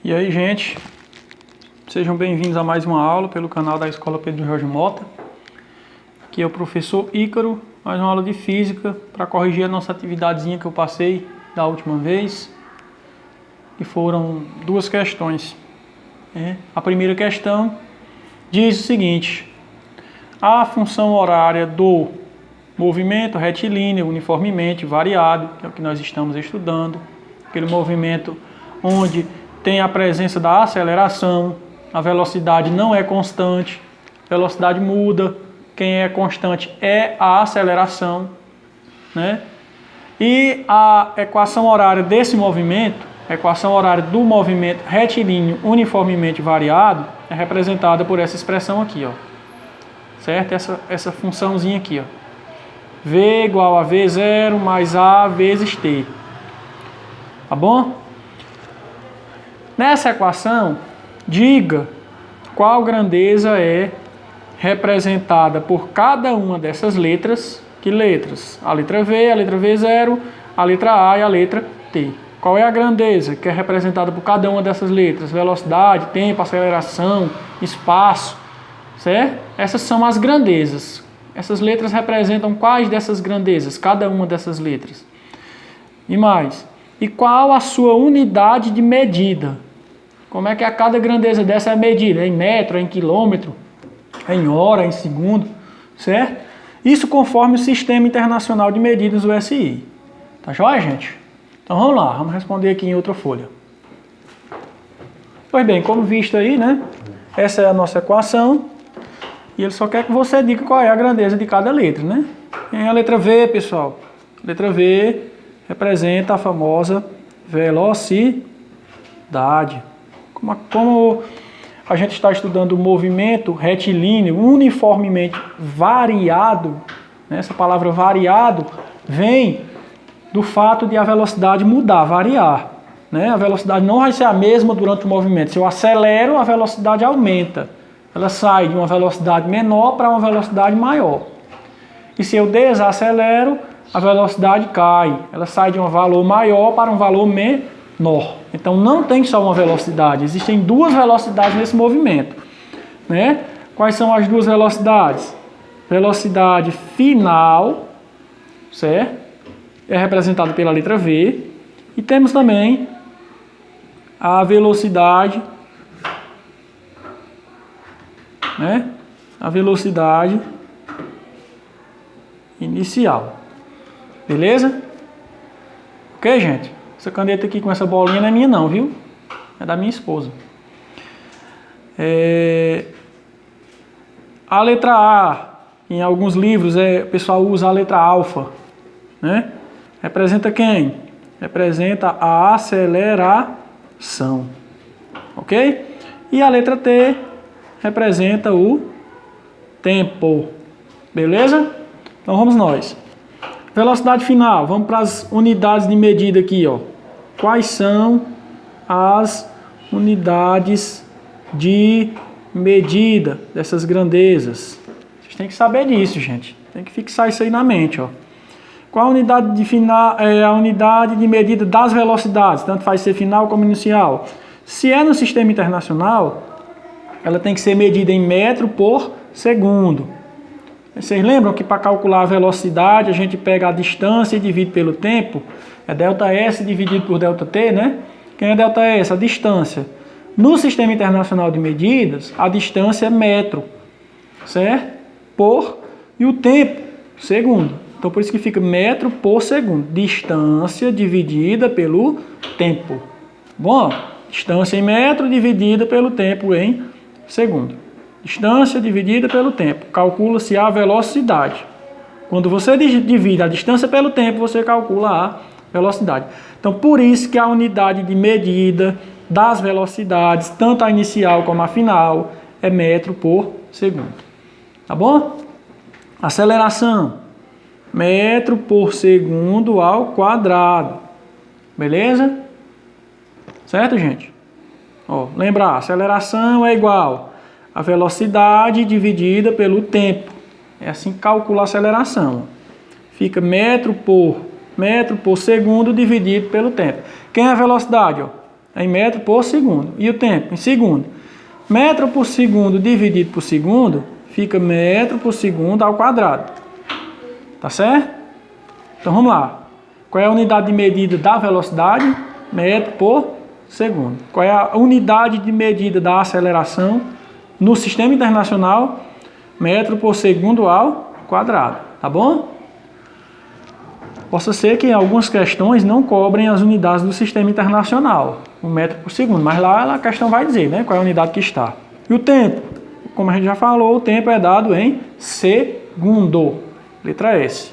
E aí, gente, sejam bem-vindos a mais uma aula pelo canal da Escola Pedro Jorge Mota. Aqui é o professor Ícaro, mais uma aula de física para corrigir a nossa atividadezinha que eu passei da última vez, que foram duas questões. A primeira questão diz o seguinte: a função horária do movimento retilíneo uniformemente variado, que é o que nós estamos estudando, aquele movimento onde tem a presença da aceleração, a velocidade não é constante, a velocidade muda, quem é constante é a aceleração, né? E a equação horária desse movimento, a equação horária do movimento retilíneo uniformemente variado, é representada por essa expressão aqui, ó. Certo? Essa funçãozinha aqui, ó. V igual a V0 mais A vezes T. Tá bom? Nessa equação, diga qual grandeza é representada por cada uma dessas letras. Que letras? A letra V, a letra V0, a letra A e a letra T. Qual é a grandeza que é representada por cada uma dessas letras? Velocidade, tempo, aceleração, espaço, certo? Essas são as grandezas. Essas letras representam quais dessas grandezas? Cada uma dessas letras. E mais, e qual a sua unidade de medida? Como é que a cada grandeza dessa é medida? É em metro, é em quilômetro, é em hora, é em segundo, certo? Isso conforme o Sistema Internacional de Medidas, o SI. Tá joia, gente? Então vamos lá, vamos responder aqui em outra folha. Pois bem, como visto aí, né? Essa é a nossa equação. E ele só quer que você diga qual é a grandeza de cada letra, né? Tem a letra V, pessoal. A letra V representa a famosa velocidade. Como a gente está estudando o movimento retilíneo uniformemente variado, né? Essa palavra variado vem do fato de a velocidade mudar, variar, né? A velocidade não vai ser a mesma durante o movimento. Se eu acelero, a velocidade aumenta. Ela sai de uma velocidade menor para uma velocidade maior. E se eu desacelero, a velocidade cai. Ela sai de um valor maior para um valor menor. Então não tem só uma velocidade, existem duas velocidades nesse movimento, né? Quais são as duas velocidades? Velocidade final, certo? É representada pela letra V. E temos também a velocidade, né? A velocidade inicial. Beleza? Ok, gente? Essa caneta aqui com essa bolinha não é minha não, viu? É da minha esposa. A letra A, em alguns livros, o pessoal usa a letra alfa, né? Representa quem? Representa a aceleração. Ok? E a letra T representa o tempo. Beleza? Então vamos nós. Velocidade final, vamos para as unidades de medida aqui, ó. Quais são as unidades de medida dessas grandezas? Vocês têm que saber disso, gente. Tem que fixar isso aí na mente, ó. Qual a unidade de final, a unidade de medida das velocidades? Tanto faz ser final como inicial. Se é no sistema internacional, ela tem que ser medida em metro por segundo. Vocês lembram que para calcular a velocidade, a gente pega a distância e divide pelo tempo? É ΔS dividido por ΔT, né? Quem é ΔS? A distância. No Sistema Internacional de Medidas, a distância é metro, certo? E o tempo, segundo. Então, por isso que fica metro por segundo. Distância dividida pelo tempo. Bom, distância em metro dividida pelo tempo em segundo. Distância dividida pelo tempo. Calcula-se a velocidade. Quando você divide a distância pelo tempo, você calcula a velocidade. Então, por isso que a unidade de medida das velocidades, tanto a inicial como a final, é metro por segundo. Tá bom? Aceleração. Metro por segundo ao quadrado. Beleza? Certo, gente? Ó, lembrar, aceleração é igual a velocidade dividida pelo tempo. É assim que calcula a aceleração. Fica metro por segundo dividido pelo tempo. Quem é a velocidade? Ó? em metro por segundo. E o tempo? Em segundo. Metro por segundo dividido por segundo fica metro por segundo ao quadrado. Tá certo? Então vamos lá. Qual é a unidade de medida da velocidade? Metro por segundo. Qual é a unidade de medida da aceleração no sistema internacional? Metro por segundo ao quadrado. Tá bom? Possa ser que algumas questões não cobrem as unidades do sistema internacional, o metro por segundo, mas lá a questão vai dizer, né, qual é a unidade que está. E o tempo? Como a gente já falou, o tempo é dado em segundo, letra S.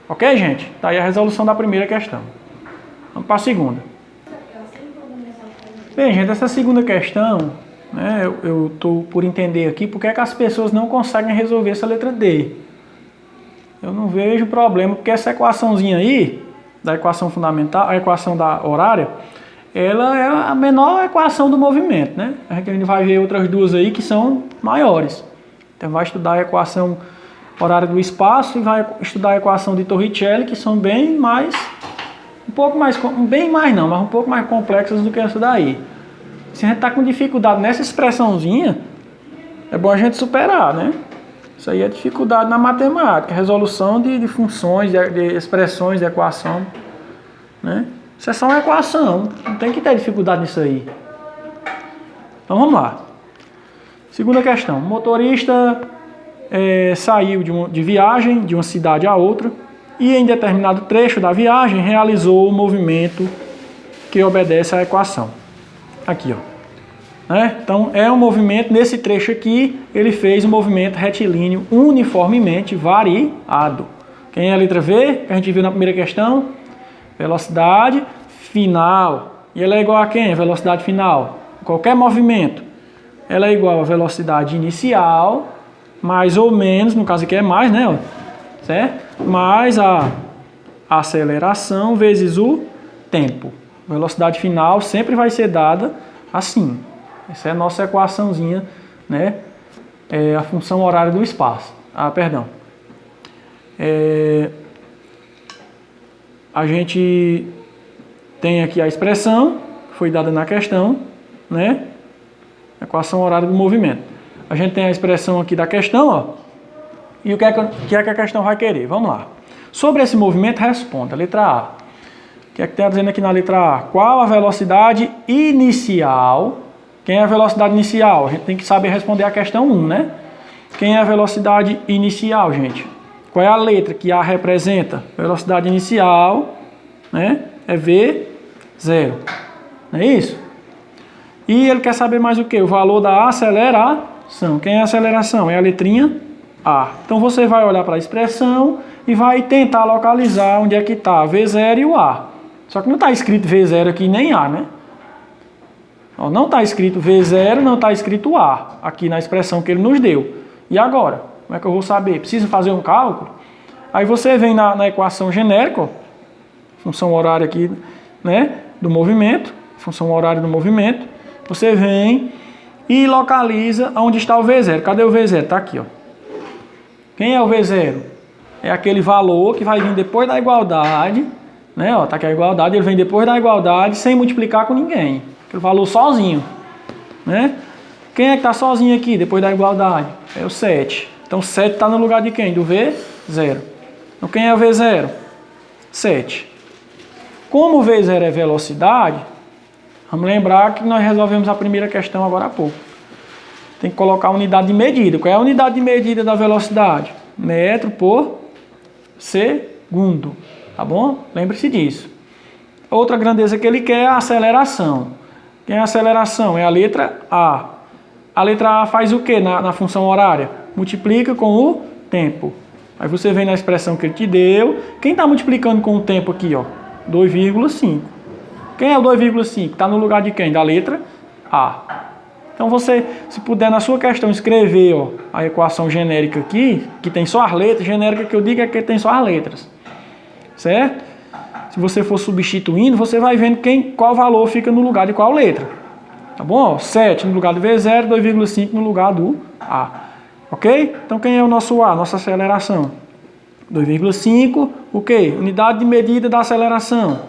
Ok, gente? Tá aí a resolução da primeira questão. Vamos para a segunda. Bem, gente, essa segunda questão, né, eu estou por entender aqui porque é que as pessoas não conseguem resolver essa letra D. Eu não vejo problema, porque essa equaçãozinha aí, da equação fundamental, a equação da horária, ela é a menor equação do movimento, né? A gente vai ver outras duas aí que são maiores. Então vai estudar a equação horária do espaço e vai estudar a equação de Torricelli, que são bem mais, um pouco mais, bem mais não, mas um pouco mais complexas do que essa daí. Se a gente está com dificuldade nessa expressãozinha, é bom a gente superar, né? Isso aí é dificuldade na matemática, resolução de funções, de expressões, de equação, né? Isso é só uma equação, não tem que ter dificuldade nisso aí. Então vamos lá. Segunda questão. O motorista saiu de viagem de uma cidade a outra e em determinado trecho da viagem realizou o movimento que obedece à equação. Aqui, ó. Então é um movimento, nesse trecho aqui, ele fez um movimento retilíneo uniformemente variado. Quem é a letra V, que a gente viu na primeira questão? Velocidade final. E ela é igual a quem? Velocidade final. Qualquer movimento, ela é igual a velocidade inicial, mais ou menos, no caso aqui é mais, né? Certo? Mais a aceleração vezes o tempo. Velocidade final sempre vai ser dada assim. Essa é a nossa equaçãozinha, né? É a função horária do espaço. A gente tem aqui a expressão, foi dada na questão, né? Equação horária do movimento. A gente tem a expressão aqui da questão, ó. E o que é que a questão vai querer? Vamos lá. Sobre esse movimento, responda. Letra A. O que é que está dizendo aqui na letra A? Qual a velocidade inicial? Quem é a velocidade inicial? A gente tem que saber responder a questão 1, né? Quem é a velocidade inicial, gente? Qual é a letra que A representa? Velocidade inicial, né? É V0. Não é isso? E ele quer saber mais o quê? O valor da aceleração. Quem é a aceleração? É a letrinha A. Então você vai olhar para a expressão e vai tentar localizar onde é que está V0 e o A. Só que não está escrito V0 aqui nem A, né? Não está escrito V0, não está escrito A, aqui na expressão que ele nos deu. E agora? Como é que eu vou saber? Preciso fazer um cálculo? Aí você vem na equação genérica, ó, função horária aqui, né, do movimento, função horária do movimento, você vem e localiza onde está o V0. Cadê o V0? Está aqui, ó. Quem é o V0? É aquele valor que vai vir depois da igualdade, né, ó, tá aqui a igualdade, ele vem depois da igualdade sem multiplicar com ninguém. Aquele valor sozinho, né? Quem é que está sozinho aqui depois da igualdade? É o 7. Então 7 está no lugar de quem? Do V0. Então quem é o V0? 7. Como o V0 é velocidade, vamos lembrar que nós resolvemos a primeira questão agora há pouco. Tem que colocar a unidade de medida. Qual é a unidade de medida da velocidade? Metro por segundo. Tá bom? Lembre-se disso. Outra grandeza que ele quer é a aceleração. Quem é a aceleração? É a letra A. A letra A faz o que na função horária? Multiplica com o tempo. Aí você vem na expressão que ele te deu. Quem está multiplicando com o tempo aqui? 2,5. Quem é o 2,5? Está no lugar de quem? Da letra A. Então você, se puder na sua questão escrever a equação genérica aqui, que tem só as letras, genérica que eu digo é que tem só as letras. Certo? Se você for substituindo, você vai vendo qual valor fica no lugar de qual letra. Tá bom? 7 no lugar do V0, 2,5 no lugar do A. Ok? Então quem é o nosso A? Nossa aceleração. 2,5, o quê? Unidade de medida da aceleração.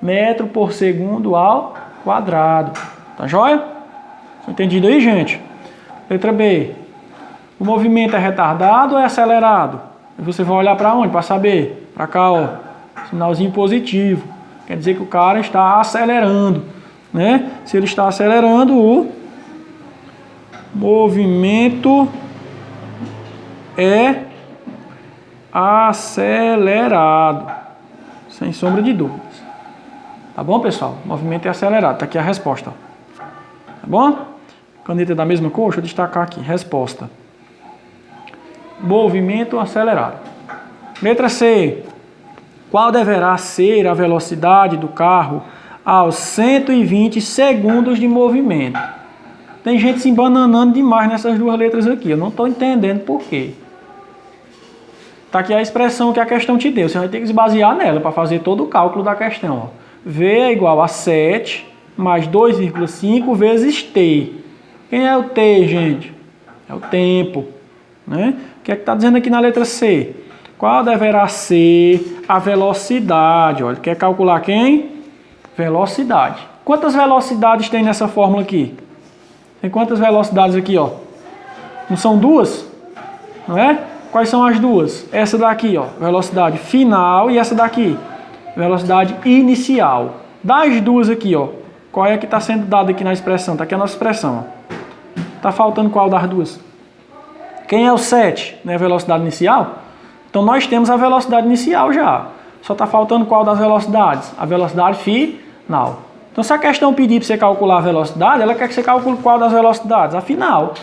Metro por segundo ao quadrado. Tá joia? Entendido aí, gente? Letra B. O movimento é retardado ou é acelerado? E você vai olhar para onde? Para saber. Para cá, ó. Sinalzinho positivo. Quer dizer que o cara está acelerando, né? Se ele está acelerando, o movimento é acelerado. Sem sombra de dúvidas. Tá bom, pessoal? O movimento é acelerado. Tá aqui a resposta. Tá bom? Caneta da mesma cor, deixa eu destacar aqui. Resposta. Movimento acelerado. Letra C. Qual deverá ser a velocidade do carro aos 120 segundos de movimento? Tem gente se embananando demais nessas duas letras aqui. Eu não estou entendendo por quê. Tá aqui a expressão que a questão te deu. Você vai ter que se basear nela para fazer todo o cálculo da questão. Ó. V é igual a 7 mais 2,5 vezes T. Quem é o T, gente? É o tempo. Né? O que é que está dizendo aqui na letra C? Qual deverá ser a velocidade? Olha, quer calcular quem? Velocidade. Quantas velocidades tem nessa fórmula aqui? Tem quantas velocidades aqui, ó? Não são duas? Não é? Quais são as duas? Essa daqui, ó, velocidade final, e essa daqui, velocidade inicial. Das duas aqui, ó, qual é que está sendo dada aqui na expressão? Está aqui a nossa expressão. Está faltando qual das duas? Quem é o 7? Não é a velocidade inicial? Então nós temos a velocidade inicial já. Só está faltando qual das velocidades? A velocidade final. Então se a questão pedir para você calcular a velocidade, ela quer que você calcule qual das velocidades? A final.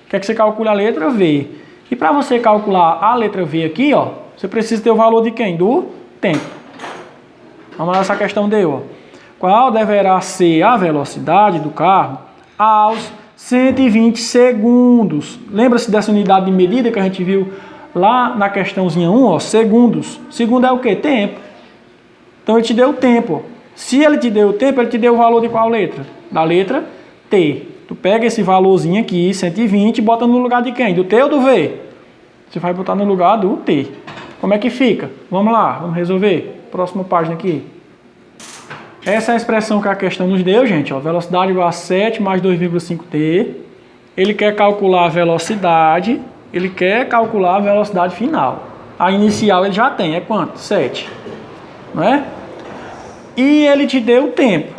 Quer que você calcule a letra V. E para você calcular a letra V aqui, ó, você precisa ter o valor de quem? Do tempo. Vamos lá, essa questão deu, ó. Qual deverá ser a velocidade do carro aos 120 segundos? Lembra-se dessa unidade de medida que a gente viu lá na questãozinha 1, ó, segundos. Segundo é o quê? Tempo. Então ele te deu o tempo. Se ele te deu o tempo, ele te deu o valor de qual letra? Da letra T. Tu pega esse valorzinho aqui, 120, e bota no lugar de quem? Do T ou do V? Você vai botar no lugar do T. Como é que fica? Vamos lá, vamos resolver. Próxima página aqui. Essa é a expressão que a questão nos deu, gente. Ó, velocidade igual a 7 mais 2,5T. Ele quer calcular a velocidade. Ele quer calcular a velocidade final. A inicial ele já tem. É quanto? 7. Não é? E ele te deu o tempo.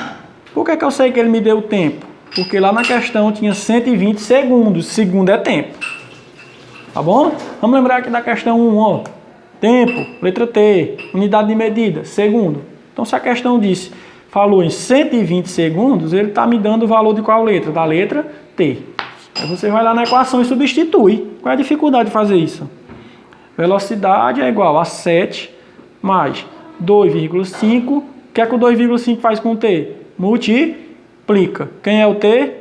Por que eu sei que ele me deu o tempo? Porque lá na questão tinha 120 segundos. Segundo é tempo. Tá bom? Vamos lembrar aqui da questão 1, ó. Tempo, letra T, unidade de medida, segundo. Então se a questão disse, falou em 120 segundos, ele está me dando o valor de qual letra? Da letra T. Aí você vai lá na equação e substitui. Qual é a dificuldade de fazer isso? Velocidade é igual a 7 mais 2,5. O que é que o 2,5 faz com o T? Multiplica. Quem é o T?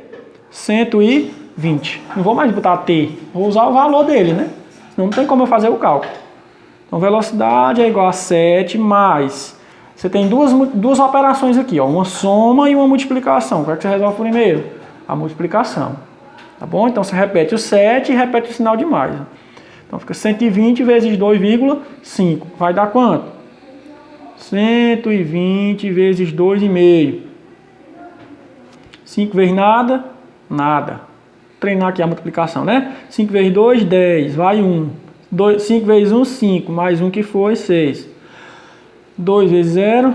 120. Não vou mais botar T. Vou usar o valor dele, né? Senão não tem como eu fazer o cálculo. Então, velocidade é igual a 7 mais... Você tem duas operações aqui, ó. Uma soma e uma multiplicação. Qual é que você resolve primeiro? A multiplicação. Tá bom? Então, você repete o 7 e repete o sinal de mais. Então, fica 120 vezes 2,5. Vai dar quanto? 120 vezes 2,5. 5 vezes nada? Nada. Vou treinar aqui a multiplicação, né? 5 vezes 2, 10. Vai 1. 5 vezes 1, 5. Mais 1 que foi, 6. 2 vezes 0,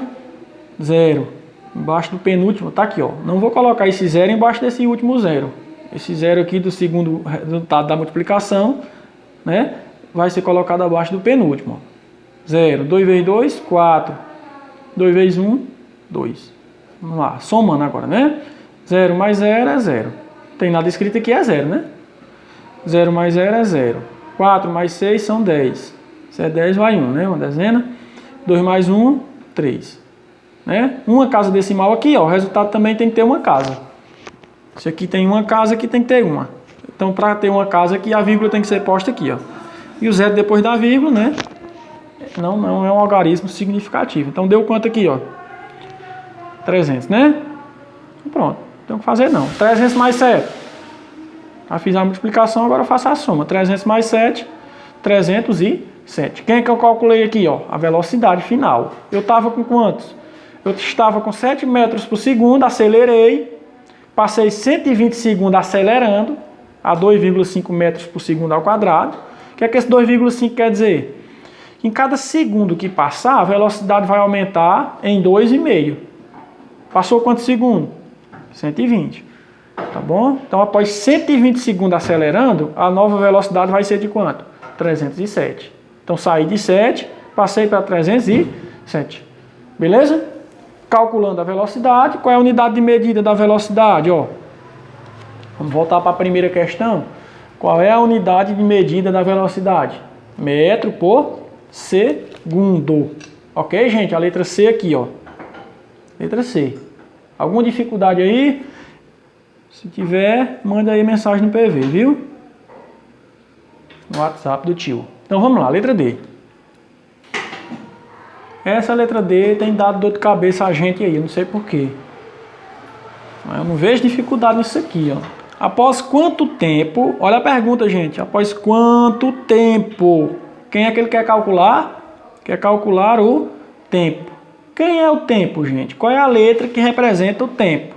0. Embaixo do penúltimo, tá aqui, ó. Não vou colocar esse 0 embaixo desse último 0. Esse 0 aqui do segundo resultado da multiplicação, né? Vai ser colocado abaixo do penúltimo. 0. 2 vezes 2, 4. 2 vezes 1, 2. Vamos lá, somando agora, né? 0 mais 0 é 0. Tem nada escrito aqui, é 0, né? 0 mais 0 é 0. 4 mais 6 são 10. Se é 10, vai 1, né? Uma dezena. 2 mais 1, 3. Né? Uma casa decimal aqui, ó. O resultado também tem que ter uma casa. Se aqui tem uma casa, aqui tem que ter uma. Então, para ter uma casa aqui, a vírgula tem que ser posta aqui, ó. E o 0 depois da vírgula, né? Não é um algarismo significativo. Então, deu quanto aqui, ó? 300, né? Então, pronto. Não tem o que fazer, não. 300 mais 7. Já fiz a multiplicação, agora eu faço a soma. 300 mais 7, 307. Quem é que eu calculei aqui, ó? A velocidade final. Eu estava com quantos? Eu estava com 7 metros por segundo, acelerei, passei 120 segundos acelerando, a 2,5 metros por segundo ao quadrado. O que é que esse 2,5 quer dizer? Em cada segundo que passar, a velocidade vai aumentar em 2,5. Passou quantos segundos? 120. Tá bom? Então, após 120 segundos acelerando, a nova velocidade vai ser de quanto? 307. Então, saí de 7, passei para 307. Beleza? Calculando a velocidade. Qual é a unidade de medida da velocidade? Ó, vamos voltar para a primeira questão. Qual é a unidade de medida da velocidade? Metro por segundo. Ok, gente? A letra C aqui, ó. Letra C. Alguma dificuldade aí? Se tiver, manda aí mensagem no PV, viu? No WhatsApp do tio. Então vamos lá, letra D. Essa letra D tem dado dor de cabeça a gente aí, eu não sei porquê. Mas eu não vejo dificuldade nisso aqui, ó. Após quanto tempo, olha a pergunta, gente. Após quanto tempo? Quem é que ele quer calcular? Quer calcular o tempo. Quem é o tempo, gente? Qual é a letra que representa o tempo?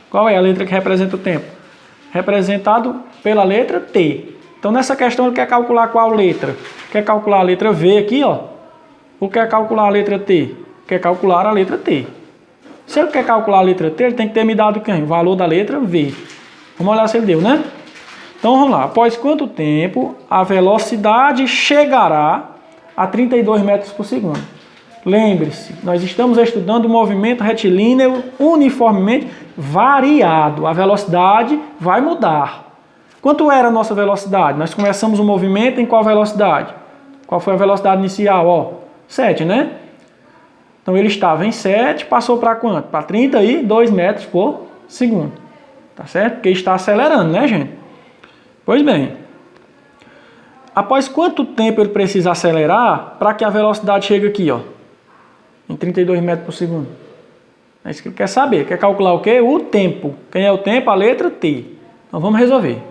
Qual é a letra que representa o tempo? Representado pela letra T. Então, nessa questão, ele quer calcular qual letra? Quer calcular a letra V aqui, ó. Ou quer calcular a letra T? Quer calcular a letra T. Se ele quer calcular a letra T, ele tem que ter me dado quem? O valor da letra V. Vamos olhar se ele deu, né? Então, vamos lá. Após quanto tempo a velocidade chegará a 32 metros por segundo? Lembre-se, nós estamos estudando o movimento retilíneo uniformemente variado. A velocidade vai mudar. Quanto era a nossa velocidade? Nós começamos o movimento em qual velocidade? Qual foi a velocidade inicial? Ó, 7, né? Então ele estava em 7, passou para quanto? Para 32 metros por segundo. Tá certo? Porque está acelerando, né, gente? Pois bem. Após quanto tempo ele precisa acelerar para que a velocidade chegue aqui, ó? Em 32 metros por segundo. É isso que ele quer saber. Quer calcular o quê? O tempo. Quem é o tempo? A letra T. Então vamos resolver.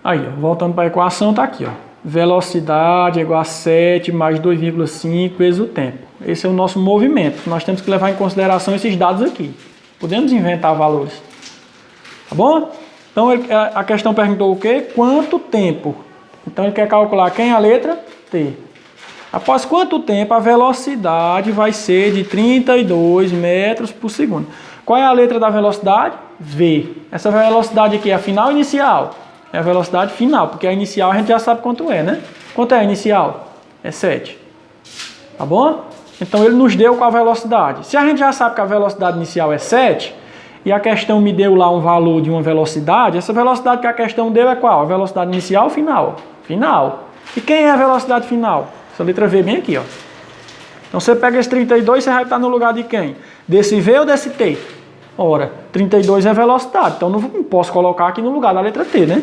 Aí, ó, voltando para a equação, tá aqui, ó. Velocidade é igual a 7 mais 2,5 vezes o tempo. Esse é o nosso movimento. Nós temos que levar em consideração esses dados aqui. Podemos inventar valores. Tá bom? Então a questão perguntou o quê? Quanto tempo? Então ele quer calcular quem? A letra T. Após quanto tempo a velocidade vai ser de 32 metros por segundo? Qual é a letra da velocidade? V. Essa velocidade aqui é a final ou inicial? É a velocidade final, porque a inicial a gente já sabe quanto é, né? Quanto é a inicial? É 7. Tá bom? Então ele nos deu qual a velocidade. Se a gente já sabe que a velocidade inicial é 7, e a questão me deu lá um valor de uma velocidade, essa velocidade que a questão deu é qual? A velocidade inicial ou final? Final. E quem é a velocidade final? Essa letra V bem aqui, ó. Então você pega esse 32, você vai estar no lugar de quem? Desse V ou desse T? Ora, 32 é velocidade, então não posso colocar aqui no lugar da letra T, né?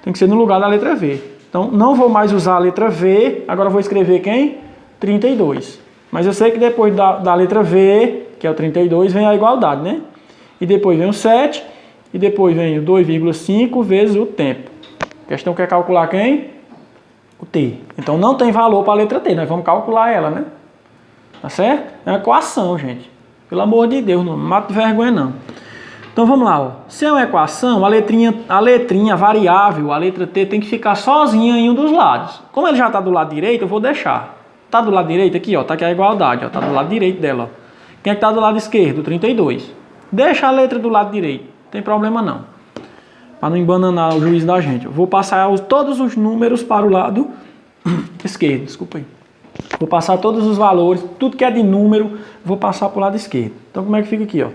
Tem que ser no lugar da letra V. Então não vou mais usar a letra V, agora vou escrever quem? 32. Mas eu sei que depois da letra V, que é o 32, vem a igualdade, né? E depois vem o 7, e depois vem o 2,5 vezes o tempo. A questão quer calcular quem? O T. Então não tem valor para a letra T, nós vamos calcular ela, né? Tá certo? É uma equação, gente. Pelo amor de Deus, não mata vergonha não. Então vamos lá, ó. Se é uma equação, a letrinha variável, a letra T, tem que ficar sozinha em um dos lados. Como ele já está do lado direito, eu vou deixar. Está do lado direito aqui, ó, tá aqui a igualdade, ó, tá do lado direito dela, ó. Quem é que está do lado esquerdo? 32. Deixa a letra do lado direito, não tem problema não. Para não embananar o juízo da gente. Eu vou passar todos os números para o lado esquerdo, desculpa aí. Vou passar todos os valores, tudo que é de número, vou passar para o lado esquerdo. Então como é que fica aqui, ó?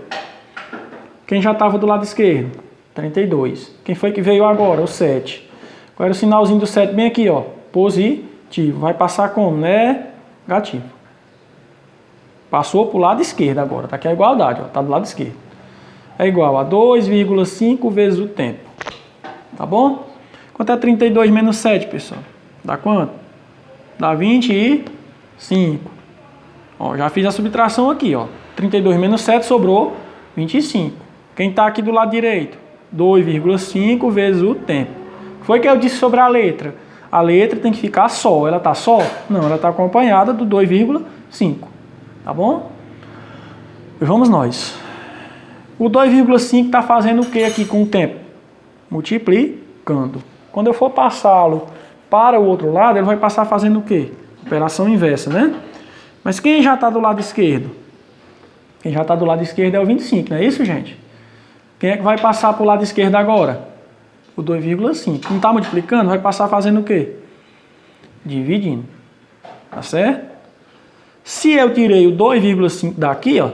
Quem já estava do lado esquerdo? 32. Quem foi que veio agora? O 7. Qual era o sinalzinho do 7? Bem aqui, ó. Positivo. Vai passar como? Negativo. Passou para o lado esquerdo agora. Tá aqui a igualdade, ó. Tá do lado esquerdo. É igual a 2,5 vezes o tempo. Tá bom? Quanto é 32 menos 7, pessoal? Dá quanto? Dá 25. Ó, já fiz a subtração aqui, ó. 32 menos 7 sobrou 25. Quem está aqui do lado direito? 2,5 vezes o tempo. Foi que eu disse sobre a letra. A letra tem que ficar só. Ela está só? Não, ela está acompanhada do 2,5. Tá bom? E vamos nós. O 2,5 está fazendo o que aqui com o tempo? Multiplicando. Quando eu for passá-lo para o outro lado, ele vai passar fazendo o quê? Operação inversa, né? Mas quem já está do lado esquerdo? Quem já está do lado esquerdo é o 25, não é isso, gente? Quem é que vai passar para o lado esquerdo agora? O 2,5. Não está multiplicando? Vai passar fazendo o quê? Dividindo. Tá certo? Se eu tirei o 2,5 daqui, ó,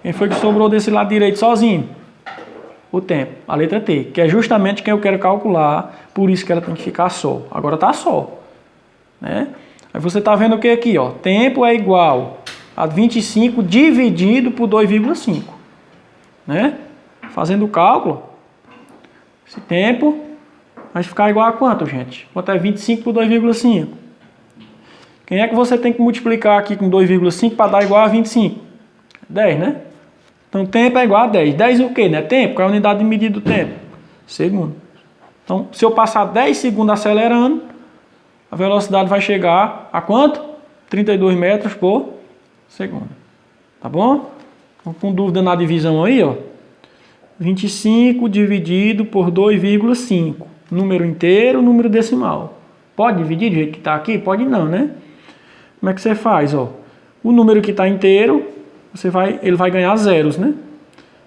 quem foi que sobrou desse lado direito sozinho? O tempo, a letra T, que é justamente quem eu quero calcular, por isso que ela tem que ficar só. Agora está só, né? Aí você está vendo o que aqui, ó? Tempo é igual a 25 dividido por 2,5, né? Fazendo o cálculo, esse tempo vai ficar igual a quanto, gente? Quanto é 25 por 2,5? Quem é que você tem que multiplicar aqui com 2,5 para dar igual a 25? 10, né? Então, tempo é igual a 10. 10 o quê, né? Tempo. Qual é a unidade de medida do tempo? Segundo. Então, se eu passar 10 segundos acelerando, a velocidade vai chegar a quanto? 32 metros por segundo. Tá bom? Então, com dúvida na divisão aí, ó. 25 dividido por 2,5. Número inteiro, número decimal. Pode dividir do jeito que está aqui? Pode não, né? Como é que você faz, ó? O número que está inteiro, ele vai ganhar zeros, né?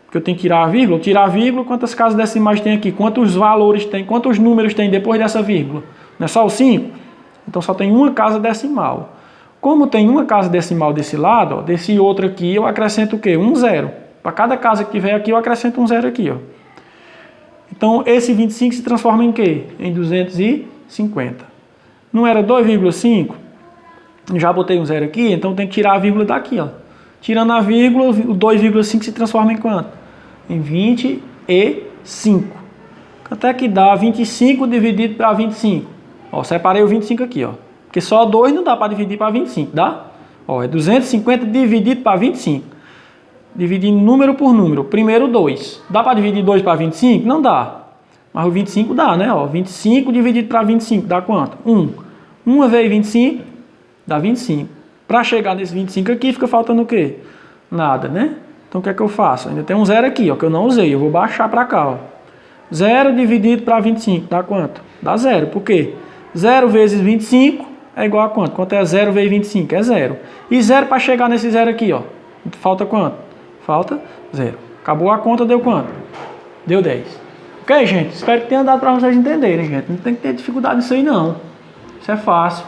Porque eu tenho que tirar a vírgula. Tirar a vírgula, quantas casas decimais tem aqui? Quantos valores tem? Quantos números tem depois dessa vírgula? Não é só o 5? Então só tem uma casa decimal. Como tem uma casa decimal desse lado, ó, desse outro aqui, eu acrescento o quê? Um zero. Para cada casa que tiver aqui, eu acrescento um zero aqui, ó. Então esse 25 se transforma em quê? Em 250. Não era 2,5? Já botei um zero aqui, então tem que tirar a vírgula daqui, ó. Tirando a vírgula, o 2,5 se transforma em quanto? Em 25. Quanto é que dá 25 dividido para 25? Ó, separei o 25 aqui, ó. Porque só 2 não dá para dividir para 25, dá? Ó, é 250 dividido para 25. Dividindo número por número. Primeiro 2. Dá para dividir 2 para 25? Não dá. Mas o 25 dá, né? Ó, 25 dividido para 25 dá quanto? 1. 1 vezes 25 dá 25. Para chegar nesse 25 aqui, fica faltando o quê? Nada, né? Então o que é que eu faço? Ainda tem um zero aqui, ó, que eu não usei. Eu vou baixar para cá, ó. 0 dividido para 25 dá quanto? Dá 0. Por quê? 0 vezes 25 é igual a quanto? Quanto é 0 vezes 25? É 0. E 0 para chegar nesse 0 aqui, ó. Falta quanto? Falta 0. Acabou a conta, deu quanto? Deu 10. Ok, gente? Espero que tenha dado para vocês entenderem, gente. Não tem que ter dificuldade nisso aí, não. Isso é fácil.